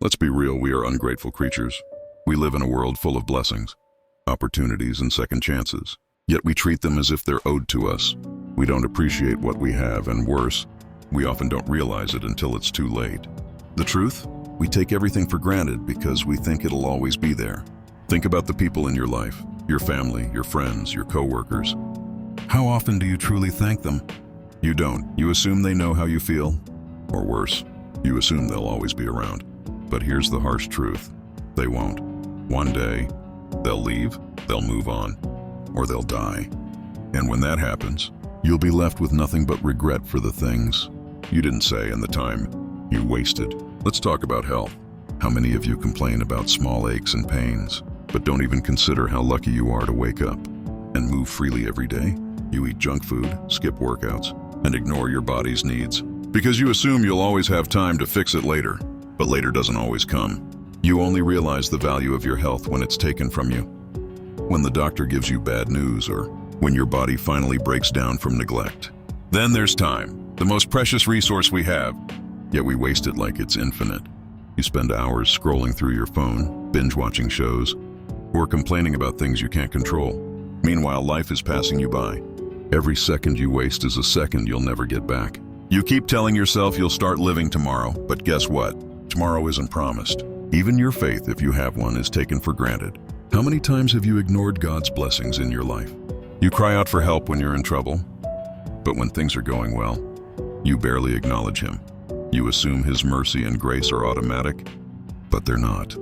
Let's be real, we are ungrateful creatures. We live in a world full of blessings, opportunities, and second chances. Yet we treat them as if they're owed to us. We don't appreciate what we have, and worse, we often don't realize it until it's too late. The truth? We take everything for granted because we think it'll always be there. Think about the people in your life, your family, your friends, your coworkers. How often do you truly thank them? You don't. You assume they know how you feel. Or worse, you assume they'll always be around. But here's the harsh truth. They won't. One day, they'll leave, they'll move on, or they'll die. And when that happens, you'll be left with nothing but regret for the things you didn't say and the time you wasted. Let's talk about health. How many of you complain about small aches and pains, but don't even consider how lucky you are to wake up and move freely every day? You eat junk food, skip workouts, and ignore your body's needs because you assume you'll always have time to fix it later. But later doesn't always come. You only realize the value of your health when it's taken from you. When the doctor gives you bad news, or when your body finally breaks down from neglect. Then there's time, the most precious resource we have, yet we waste it like it's infinite. You spend hours scrolling through your phone, binge-watching shows, or complaining about things you can't control. Meanwhile, life is passing you by. Every second you waste is a second you'll never get back. You keep telling yourself you'll start living tomorrow, but guess what? Tomorrow isn't promised. Even your faith, if you have one, is taken for granted. How many times have you ignored God's blessings in your life? You cry out for help when you're in trouble, but when things are going well, you barely acknowledge Him. You assume His mercy and grace are automatic, but they're not.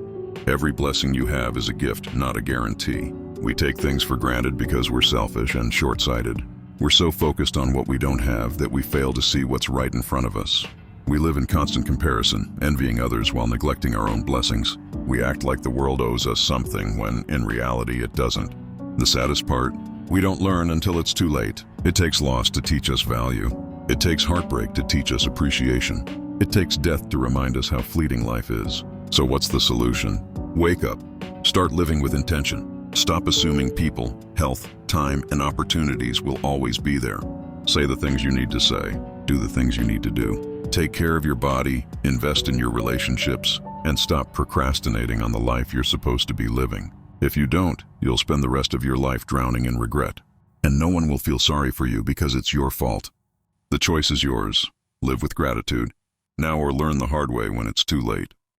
Every blessing you have is a gift, not a guarantee. We take things for granted because we're selfish and short-sighted. We're so focused on what we don't have that we fail to see what's right in front of us. We live in constant comparison, envying others while neglecting our own blessings. We act like the world owes us something when, in reality, it doesn't. The saddest part, we don't learn until it's too late. It takes loss to teach us value. It takes heartbreak to teach us appreciation. It takes death to remind us how fleeting life is. So what's the solution? Wake up. Start living with intention. Stop assuming people, health, time, and opportunities will always be there. Say the things you need to say. Do the things you need to do. Take care of your body, invest in your relationships, and stop procrastinating on the life you're supposed to be living. If you don't, you'll spend the rest of your life drowning in regret. And no one will feel sorry for you because it's your fault. The choice is yours. Live with gratitude, now or learn the hard way when it's too late.